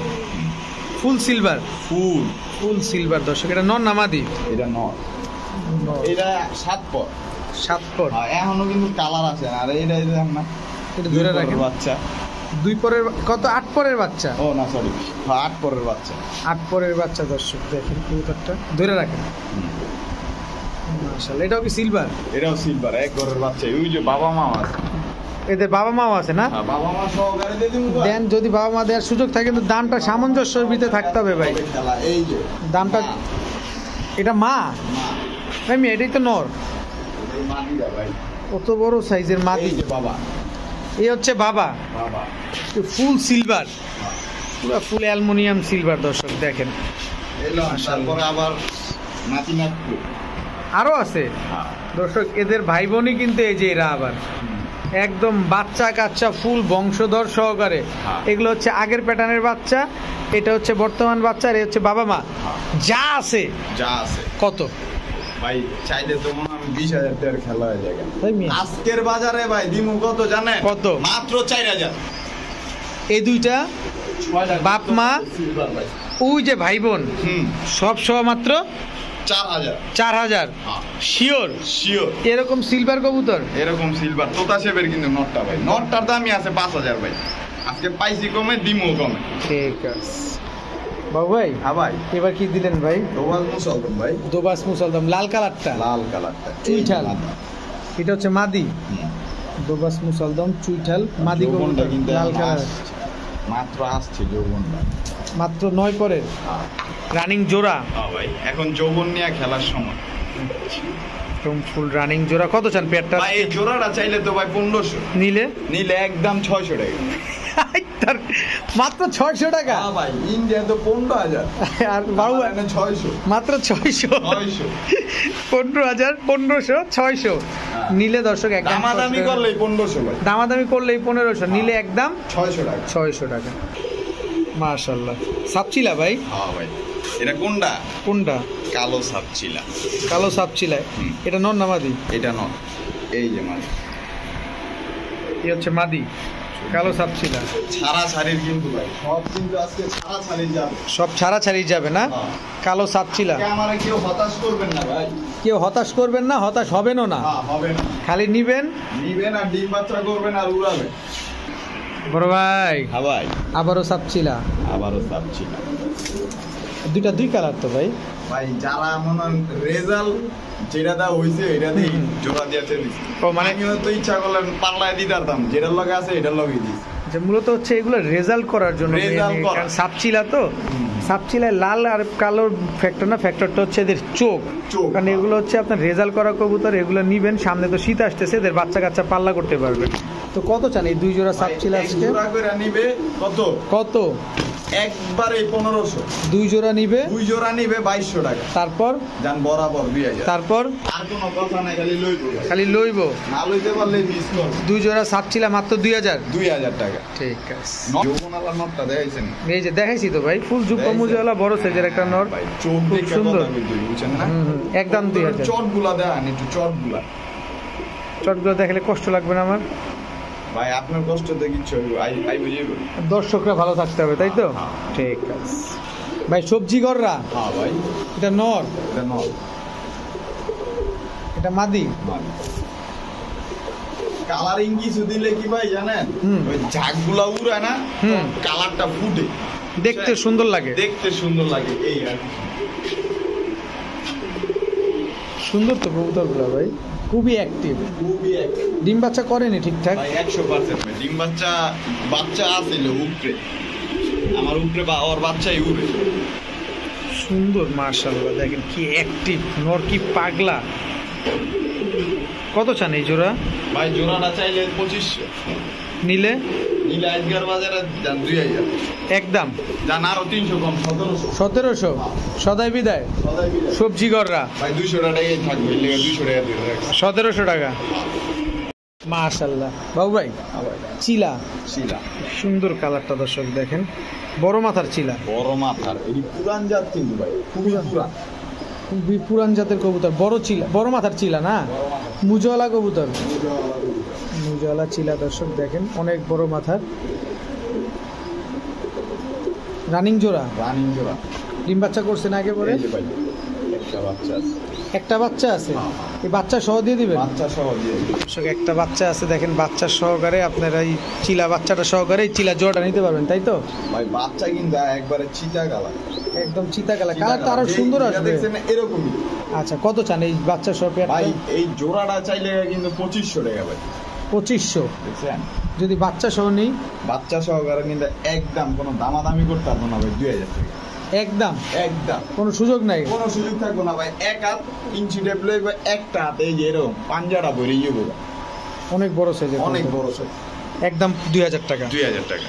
ফুল সিলভার, ফুল ফুল সিলভার দর্শক। এটা নর না মাদি? এটা নর, এটা 7 পর। 7 পর। এখনো কিন্তু কালার আছে না। আর এটা দেখ না, এটা ধরে রাখেন। বাচ্চা 2 পরের কত 8 পরের বাচ্চা? ও না সরি, 8 পরের বাচ্চা। 8 পরের বাচ্চা দর্শক, দেখেন কবুতরটা ধরে রাখেন। মাশাআল্লাহ, এটাও কি সিলভার? এটাও সিলভার, এক ঘরের বাচ্চা। ওই যে বাবা মা আছে, এদের বাবা মাও আছে না? বাবা মা সহকারে দিয়ে দিমু ভাই। দেন, যদি বাবা মা দেওয়ার সুযোগ থাকে, কিন্তু দামটা সামঞ্জস্যের ভিতরে থাকতে হবে ভাই। খেলা এই যে দামটা, এটা মা ভাই, এটাই তো নর, এই মাদিরা ভাই, কত বড় সাইজের মাদি। এই যে বাবা, এই হচ্ছে বাবা, বাবা ফুল সিলভার, পুরো ফুল অ্যালুমিনিয়াম সিলভার দর্শক দেখেন। এলো। তারপরে আবার নাতি নাতু আরো আছে দর্শক, এদের ভাই বোনই কিন্তু এই যে এরা আবার একদম বাচ্চা কাচ্চা ফুল বংশধর সহকারে। হ্যাঁ। এগুলো হচ্ছে আগের প্যাটার্নের বাচ্চা, এটা হচ্ছে বর্তমান বাচ্চা, আর এই হচ্ছে বাবা মা। যা আছে যা আছে কত ভাই, চাইলে তো মনে হয় 20000 টাকার খেলা হয়ে যাবে তাই মিয়া? আজকের বাজারে ভাই দিমু কত জানেন? কত? মাত্র 4000। এই দুইটা বাপ মা, সিলভার ভাই, ওই যে ভাই বোন, সব সহ মাত্র 4000। 4000 হ্যাঁ শিওর? শিওর। এরকম সিলভার কবুতর এরকম সিলভার তোতা শেপের কিন্তু নটটা ভাই, নটটার দামই আছে 5000 ভাই। আজকে পাইছি কমে, দিমু কমে। ঠিক আছে বাবু ভাই। হ্যাঁ ভাই, এবার কি দিলেন ভাই? দোয়াল মুসলমান ভাই, দোবাস মুসলদম, লাল কালারটা, লাল কালারটা, চুইঠাল। এটা হচ্ছে মাদি, হুম। দোবাস মুসলদম, চুইঠাল, মাদি যৌবনটা কবুতর, কিন্তু লাল এখন কালার, আসছে, মাত্র আসছে যৌবনটা। মাত্র 9 পরের রানিং জোড়া, হ্যাঁ ভাই, এখন যৌবন নিয়ে খেলার সময়। একদম ফুল রানিং জোড়া। কত চান পেয়ারটা? ভাই এই জোড়াটা চাইলে তো ভাই 1500, নিলে নিলে একদম 600 টাকা। তার মাত্র 600 টাকা। হ্যাঁ ভাই, ইন্ডিয়া তো 15000, আর বাবু আমার এখানে 600। মাত্র 600। 600 15,000, 1500, 600 নিলে দর্শক একদম দামাদামি করলেই 1500 ভাই, দামাদামি করলেই 1500, নিলে একদম 600 টাকা। 600 টাকা। মাশাআল্লাহ, সাপচিলা ভাই? হ্যাঁ ভাই, এটা কোনটা? কোনটা? কালো সাপচিলা, কালো সাপচিলা। এটা নর না মাদি? এটা নয়, এই যে মানে এই হচ্ছে মাদি, কালো সাপচিলা। ছাড়া ছাড়ির কিন্তু ভাই, সব কিন্তু আজকে ছাড়া ছাড়ি যাবে। সব ছাড়া ছাড়ি যাবে না? হ্যাঁ। কালো সাপচিলা। আমারে কেউ হতাশ করবেন না ভাই, কেউ হতাশ করবেন না, হতাশ হবেনও না, হ্যাঁ হবে না। খালি নিবেন, নিবেন আর ডিম বাচ্চা করবেন আর উড়াবেন। বড় ভাই হ্যাঁ ভাই, আবারও সাপচিলা, আবারও সাপচিলা। দুইটা 2 কালার তো ভাই। ভাই যারা মনে রেজাল্ট যেটা দা হইছে এটা দিয়ে জোড়া দিয়েছে দিছি। ও মানে আমিও তো ইচ্ছা করলাম পাল্লায় দিতে পারতাম, যেটার লগে আছে এটার লগে দিছি। যে মূলত হচ্ছে এগুলো রেজাল্ট করার জন্য Result করা। কারণ সাপচিলা তো সাপচিলায় লাল আর কালোর ফ্যাক্টর না, ফ্যাক্টরটা হচ্ছে এদের চোখ। চোখ। কারণ এগুলো হচ্ছে আপনার রেজাল্ট করা কবুতর, এগুলো নিবেন, সামনে তো শীত আসতেছে, এদের বাচ্চা কাচ্চা পাল্লা করতে পারবেন। তো কত চান এই 2 জোড়া সাপচিলা এক আজকে? জোড়া করে নিবে কত? কত? একবারে 1500। 2 জোড়া নিবে 2 জোড়া নিবে 2200 টাকা। তারপর জান বরাবর 2000। তারপর আর কোনো কথা নাই, খালি লইব। খালি লইব। না লইতে পারলে মিস কর। 2 জোড়া সাপচিলা মাত্র 2000। 2000 টাকা। ঠিক আছে। যৌবনালা নটটা দেখাইছেন? এই যে দেখাইছি তো ভাই, ফুল জুব্বা মুজাওয়ালা বড় সাইজের একটা নর, ভাই চোখ খুব দেখে সুন্দর। কথা কইতে বুঝছেন না? একদম 2000। চটগুলা দেন একটু চটগুলা। চটগুলো দেখলে কষ্ট লাগবে না আমার? ভাই আপনার কষ্ট দেখিচ্ছ আই বুঝিয়ে বলি। দর্শকরা ভালো থাকতে হবে, তাই তো? হ্যাঁ। ঠিক আছে ভাই। সবজি গররা, হ্যাঁ ভাই এটা নর, এটা নল এটা মাদি। কালারিং কিছু দিলে কি ভাই জানেন, হুম। ওই ঝাকগুলা উড়ায় না, হুম। কালারটা ফুটে, দেখতে সুন্দর লাগে। দেখতে সুন্দর লাগে এই আর কি। সুন্দর তো কবুতরগুলো ভাই, খুবই অ্যাক্টিভ। খুবই ডিম বাচ্চা করেনি ঠিকঠাক? ভাই 100% ভাই ডিম বাচ্চা আছিল উপরে, আমার উপরে বা ওর বাচ্চাই উড়ে। সুন্দর মাশাআল্লাহ, দেখেন কি অ্যাক্টিভ নর, কি পাগলা। কত চান এই জোড়া? ভাই জোড়াটা চাইলে 2500, নিলে নিলে আজকের বাজারে যান 2000, একদম যান আরো 300 কম 1700। 1700। সদাই বিদায় সদাই মিলে। সবজি গররা ভাই 200 টাকাই থাকবে, এর লেগে 200 টাকা দিয়ে রাখছি। 1700 টাকা। মাশাআল্লাহ বাবু ভাই, চিলা শিলা সুন্দর কালারটা দর্শক দেখেন, বড় মাথার চিলা, বড় মাথার, এই পুরান জাত কিন্তু ভাই, খুবই পুরান। খুবই পুরান জাতের কবুতর, বড় চিলা, বড় মাথার চিলা না, মুজওয়ালা কবুতর, মুজওয়ালা চিলা দর্শক দেখেন, অনেক বড় মাথার। রানিং জোড়া, রানিং জোড়া। ডিম বাচ্চা করছে না একেবারে? এই যে ভাই একটা বাচ্চা আছে। একটা বাচ্চা আছে, এই বাচ্চা সহ দিয়ে দিবেন? বাচ্চা সহ দিয়ে দিই। দর্শক একটা বাচ্চা আছে দেখেন, বাচ্চা সহকারে আপনারা এই চিলা বাচ্চাটা সহকারে এই চিলা জোড়াটা নিতে পারবেন, তাই তো? ভাই বাচ্চা কিন্তু একবারে চিতা কালার, একদম চিতা কালার, কালারটা আরো সুন্দর আসবে। দেখছেন এরকমই। আচ্ছা কত চান এই বাচ্চা সহ পেয়ারটা? ভাই এই জোড়াটা চাইলে কিন্তু 2500 টাকা ভাই, 2500। দেখছেন? যদি বাচ্চা সহ নিই? বাচ্চা সহকারে কিন্তু একদম কোনো দামাদামি করতে পারবো না ভাই, 2000 টাকা একদম একদম, কোনো সুযোগ নাই? কোনো সুযোগ থাকবো না ভাই। এক হাত ইঞ্চি টেপ লইবে, একটা হাতে এই যে এরকম পাঞ্জাটা ভরে যাবো, অনেক বড় সাইজের, অনেক বড় সাইজ। একদম 2000 টাকা। 2000 টাকা।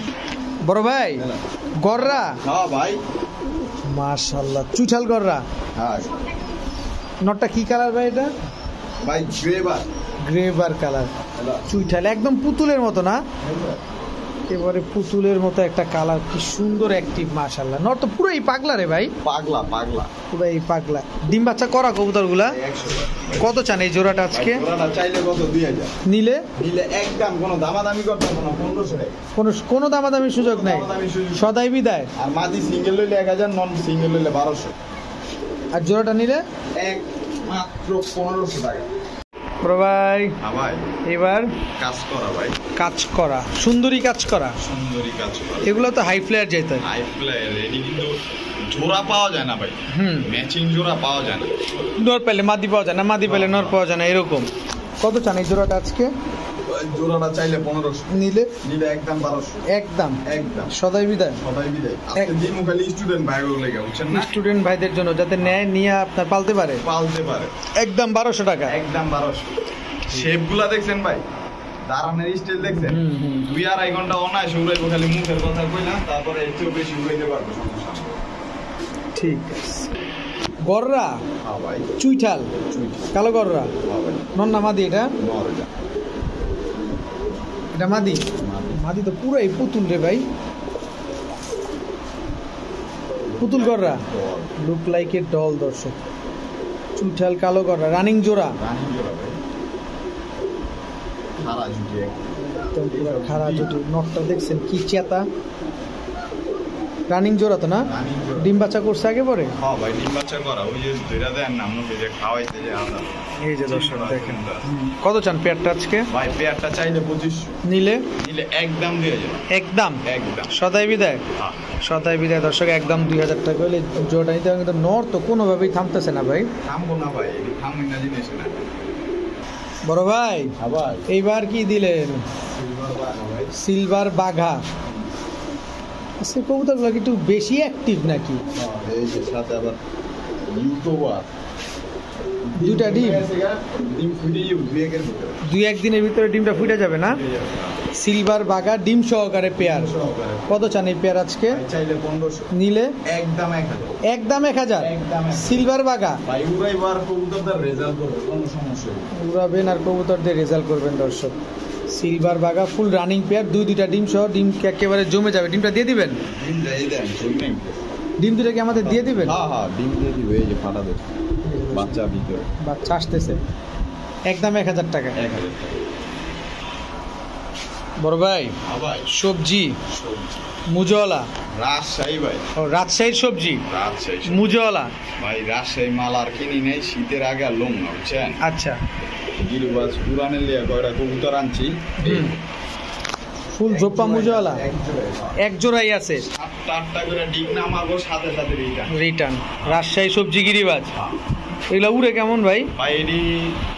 বড় ভাই গররা, হ্যাঁ ভাই, মাশাআল্লাহ চুইঠাল গররা। হ্যাঁ নটটা কি কালার ভাই এটা? ভাই গ্রেবার গ্রেভার কালার, চুইঠাল একদম পুতুলের মতো না, এবারে পুতুলের মতো একটা কালার, কি সুন্দর অ্যাক্টিভ মাশাআল্লাহ। নট তো পুরোই পাগলা রে ভাই, পাগলা পাগলা। পুরোই পাগলা। ডিম বাচ্চা করা কবুতরগুলা 100 কত চান এই জোড়াটা আজকে? জোড়াটা চাইলে কত? 2000। নিলে নিলে একদম কোনো দামাদামি করতে হবে না, 1500 টাকা। কোনো দামাদামি সুযোগ নাই, দামাদামি সুযোগ। সদাই বিদায়। আর মাদি সিঙ্গেল লইলে 1000, নন সিঙ্গেল লইলে 1200। আর জোড়াটা নিলে এক মাত্র 1500 টাকা। বড় ভাই হ্যাঁ ভাই, এবার কাজ করা ভাই, কাজ করা, সুন্দরী কাজ করা, সুন্দরী কাজ করা। এগুলো তো হাই ফ্লেয়ার যেতে হয়। হাই ফ্লায়ার এটি কিন্তু জোড়া পাওয়া যায় না ভাই, ম্যাচিং জোড়া পাওয়া যায় না। নর পেলে মাদি পাওয়া যায় না, মাদি পেলে নর পাওয়া যায় না, এরকম। কত চান এই জোড়াটা আজকে? জোড়াটা চাইলে 1500, নিলে নিলে একদম 1200। একদম একদম সদাই বিদায়। সবাই বিদায়। আজকে দিমু খালি স্টুডেন্ট ভাইগুলো লেগে, বুঝছেন না? স্টুডেন্ট ভাইদের জন্য যাতে নেয়, নিয়ে আপনার পালতে পারে, পালতে পারে। একদম 1200 টাকা। একদম 1200। শেপগুলা দেখছেন ভাই, দাঁড়ানোর স্টাইল দেখছেন? 2-2.5 ঘন্টা অনায় উড়াইবো, খালি মুখের কথা কইলাম, তারপরে এর চেয়েও বেশি উড়াইতে পারবো, সমস্যা নেই। ঠিক আছে। গররা হ্যাঁ ভাই, চুইঠাল কালো গররা, হ্যাঁ ভাই, নন্না মাদি, এটা নরজা। এটা মাদি। মাদি তো পুরাই পুতুল রে ভাই, পুতুল গররা, লুক লাইক এ ডল দর্শক। চুইঠাল কালো গররা, রানিং জোড়া, রানিং জোড়া ভাই, খাড়া জুটি একদম পুরো খাড়া জুটি। নটটা দেখছেন কি চেতা, রানিং জোড়া তো না? রানিং জোড়া। ডিম বাচ্চা করছে আগে পরে? হ্যাঁ ভাই, ডিম বাচ্চা করা, ওই যে দুইটা দেন না মুখে যে খাওয়াইতে যে আলাদা। এই যে দর্শক দেখেন। কত চান পেয়ারটা আজকে? ভাই পেয়ারটা চাইলে 2500, নিলে নিলে একদম 2000। একদম একদম সদাই বিদায়। হ্যাঁ। সদাই বিদায় দর্শক, একদম 2000 টাকা হলে জোড়াটা নিতে হবে। কিন্তু নর তো কোনোভাবেই থামতেছে না ভাই। থামবো না ভাই, এটি থামবো না জিনিস না। বড় ভাই আবার এইবার কি দিলেন? সিলভার বাঘা। আচ্ছা, কবুতরগুলো কি একটু বেশি অ্যাক্টিভ নাকি? এই যে সাথে আবার ইউটিউবার দুইটা ডিম ডিম ফুটে দুই একের ভিতরে 2-1 দিনের ভিতরে ডিমটা ফুটে যাবে না? সিলভার বাঘা ডিম সহকারে পেয়ার। কত চান এই পেয়ার আজকে? চাইলে 1500 নিলে একদম 1000 একদম 1000। একদম 1000 সিলভার বাঘা ভাই উড়াইবার কবুতরদার রেজাল্ট করবে, কোনো সমস্যা নেই। উড়াবেন আর কবুতর দিয়ে রেজাল্ট করবেন দর্শক। সিলভার বাঘা ফুল রানিং পেয়ার, দুইটা ডিম সহ, ডিম একেবারে জমে যাবে। ডিমটা দিয়ে দিবেন? ডিম দেই দেন শুনবেন? ডিম দুটা কি আমাদের দিয়ে দিবেন? হ্যাঁ হ্যাঁ ডিম দিয়ে দিবে, এই যে ফাটা দেবে বাচ্চা ভিতরে। বাচ্চা আসতেছে। একদম 1000 টাকা। 1000 বড় ভাই হ্যাঁ ভাই সবজি সবজি মুজওয়ালা। রাজশাহী ভাই, ও রাজশাহীর সবজি রাজশাহী মুজওয়ালা। ভাই রাজশাহী মাল আর কিনি নেই, শীতের আগে আর লোম না বুঝছেন। আচ্ছা, গিরিবাজ পুরানের লিয়া কয়টা কবুতর আনছি। ফুল জোপা মুজওয়ালা এক জোড়াই আছে। 7-8টা করে ডিম নামাবো, সাথে সাথে রিটার্ন। রিটার্ন। রাজশাহী সবজি গিরিবাজ। এগুলা উড়ে কেমন ভাই? ভাই এটি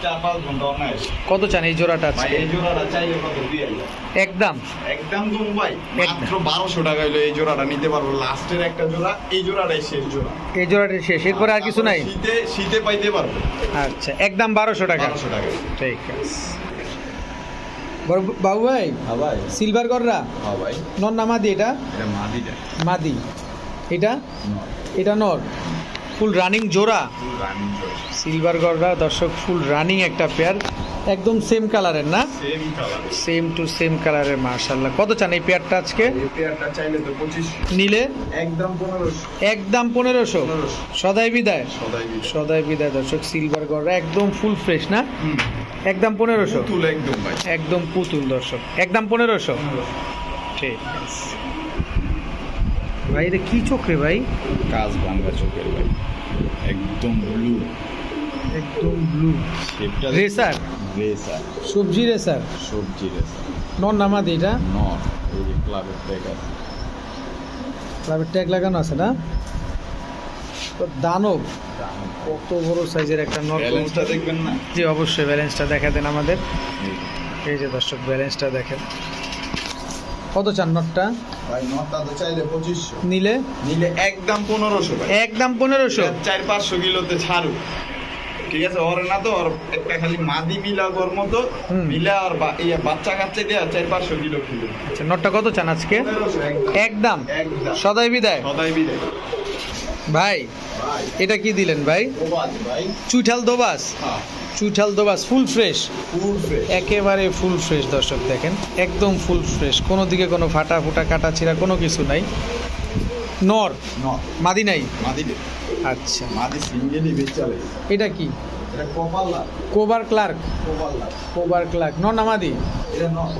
4-5 ঘন্টা অনায়াস। কত চান এই জোড়াটা ভাই আজকে? এই জোড়াটা চাইলে কত? 2000 একদম একদম কম ভাই, মাত্র 1200 টাকা হইলো এই জোড়াটা নিতে পারবো। লাস্টের একটা জোড়া, এই জোড়াটাই শেষ জোড়া। এই জোড়াটা শেষ, এরপরে আর কিছু নাই? শীতে শীতে পাইতে পারবো। আচ্ছা, একদম 1200 টাকা। 1200 টাকা। ঠিক আছে। বড় বাবু ভাই হ্যাঁ ভাই, সিলভার গররা হ্যাঁ ভাই, নর না মাদি? এটা এটা মাদিটা। মাদি। এটা নয়, এটা নর। ফুল রানিং জোড়া রানিং জোড়া। সিলভার গররা দর্শক, ফুল রানিং একটা পেয়ার, একদম সেম কালারের না? Same colour, same to same কালারের। মাশাআল্লাহ। কত চান এই পেয়ারটা আজকে? এই পেয়ারটা চাইলে তো 2500, নিলে একদম 1500। একদম 1500। 1500 সদাই বিদায়। সদাই দিবে। সদাই বিদায় দর্শক। সিলভার গররা একদম ফুল ফ্রেশ না? একদম 1500। পুতুল একদম ভাই, একদম পুতুল দর্শক, একদম 1500। 1500। ঠিক আছে ভাই। এটা কি চোখ রে ভাই? কাজ ভাঙা চোখের ভাই, একদম ব্লু, একদম ব্লু। শেপটা রেসার, রেসার, সবজি রেসার। সবজি রেসার। নর না মাদি এটা? নর, এই যে ক্লাবের ট্যাগ আছে। ক্লাবের ট্যাগ লাগানো আছে না? তো দানব, কত বড় সাইজের একটা নর। ব্যালেন্সটা দেখবেন না? জি অবশ্যই, ব্যালেন্সটা দেখা দেন আমাদের। এই যে দর্শক ব্যালেন্সটা দেখেন। কত চান নটটা? ভাই নরটা তো চাইলে 2500, নিলে নিলে একদম 1500 ভাই, একদম 1500। 400-500 কিলোতে ছাড়ু। ঠিক আছে, ওর না তো ওর একটা খালি মাদি মিলা গর মতো মিলা, আর বাচ্চা কাচ্চা দেয়া 400-500 কিলো কিলো। আচ্ছা, নটটা কত চান আজকে? 1500 একদম। একদম সদাই বিদায়। সদাই বিদায় ভাই ভাই। এটা কি দিলেন ভাই? ওবাজ ভাই, চুইঠাল দোবাস। হ্যাঁ চুইঠাল দোবাস ফুল ফ্রেশ, ফুল ফ্রেশ। একেবারে ফুল ফ্রেশ দর্শক দেখেন, একদম ফুল ফ্রেশ, কোনো দিকে কোনো ফাটা ফুটা কাটা ছিঁড়া কোনো কিছু নাই। নর নর, মাদি নাই? মাদি দে, আচ্ছা, মাদি সিঙ্গেলই বেচালে। এটা কি? এটা কপাল্লা, কোবার ক্লার্ক। কপাল্লা, কোবার ক্লার্ক নর না মাদি? এটা নর।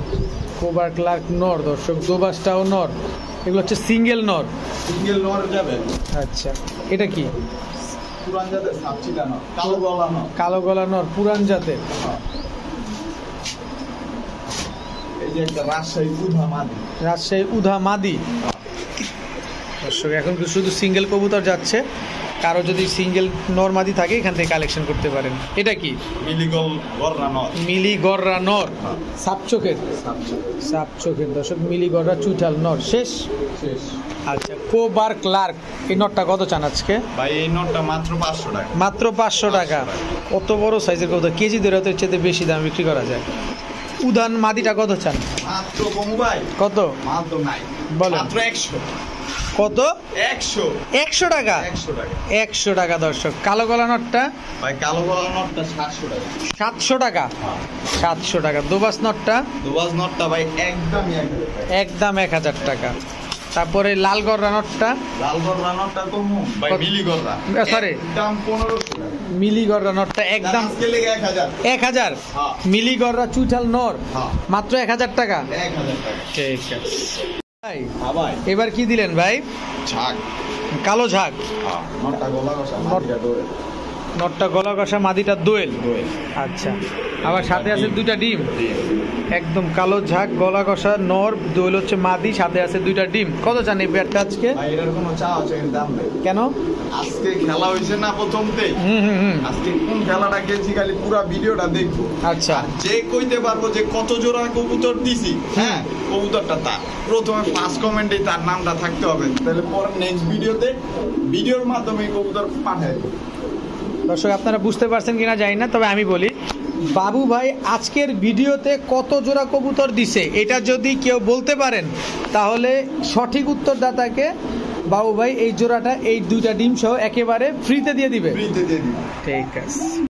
কোবার ক্লার্ক নর দর্শক, দোবাসটাও নর। এগুলো হচ্ছে সিঙ্গেল নর। সিঙ্গেল নর যাবে। আচ্ছা, এটা কি? পুরান জাতের সাপচিলা নর, কালো গলা নর। কালো গলা নর, পুরান জাতের। এই যে একটা রাজশাহী উধা মাদি। রাজশাহী উধা মাদি দর্শক। এখন কি শুধু সিঙ্গেল কবুতর যাচ্ছে, কারো যদি সিঙ্গেল নর মাদি থাকে এখান থেকে কালেকশন করতে পারেন। এটা কি? মিলিগল গররা নর। মিলি গররা নর, হ্যাঁ। সাপ চোখের। সাপ চোখের দর্শক, মিলি গররা চুইঠাল নর শেষ। শেষ। আচ্ছা, কোবার ক্লার্ক, এই নটটা কত চান আজকে? ভাই এই নটটা মাত্র 500 টাকা। মাত্র 500 টাকা। কত বড় সাইজের কবুতর, কেজি ধরে হয়তো এর চেয়ে বেশি দাম বিক্রি করা যায়। উদান মাদিটা কত চান? মাত্র কমু ভাই, কত মাল তো নাই, বলেন। মাত্র 100। কত? 100 100 টাকা। 100 টাকা 100 টাকা দর্শক। কালো গলা নটটা ভাই, কালো গলা নটটা 700 টাকা। 700 টাকা। 700 টাকা। দোবাস নটটা দুবাজ নটটা ভাই একদমই 1000 টাকা। একদম 1000 টাকা। তারপরে লাল গররা নটটা, লাল গররা নটটা কমু ভাই, কত? মিলি গররা সরি, দাম 1500 টাকা। মিলি গররা নটটা একদম আজকে লেগে 1000। 1000। হ্যাঁ। মিলি গররা চুইঠাল নর হ্যাঁ। মাত্র 1000 টাকা। 1000 টাকা। ঠিক আছে ভাই। হ্যাঁ ভাই, এবার কি দিলেন ভাই? ঝাক। কালো ঝাগ। হ্যাঁ, নটটা গলা কষা, মাটিটা ডোরে। নটটা গলা কষা, মাদিটা দোয়েল। আচ্ছা, আবার সাথে আছে দুইটা ডিম, একদম কালো ঝাঁক, গলা কষা নর, দোয়েল হচ্ছে মাদি, সাথে আছে দুইটা ডিম। কত চান এই পেয়ারটা আজকে? ভাই এটার কোনো চাওয়া চাই দাম নেই। কেন? আজকে খেলা হয়েছে না প্রথমতেই, আজকে কোন খেলাটা খেলছি খালি পুরো ভিডিওটা দেখবো। আচ্ছা, আর যে কইতে পারবো যে কত জোড়া কবুতর দিছি, হ্যাঁ কবুতরটা তার প্রথমে ফার্স্ট কমেন্টে তার নামটা থাকতে হবে, তাহলে পরে নেক্সট ভিডিওতে ভিডিওর মাধ্যমে কবুতর পাঠায়। দর্শক আপনারা বুঝতে পারছেন কিনা জানি না, তবে আমি বলি বাবু ভাই আজকের ভিডিওতে কত জোড়া কবুতর দিছে এটা যদি কেউ বলতে পারেন তাহলে সঠিক উত্তরদাতাকে বাবু ভাই এই জোড়াটা, এই দুইটা ডিম সহ একেবারে ফ্রিতে দিয়ে দিবে। ফ্রিতে দিয়ে দিই। ঠিক আছে।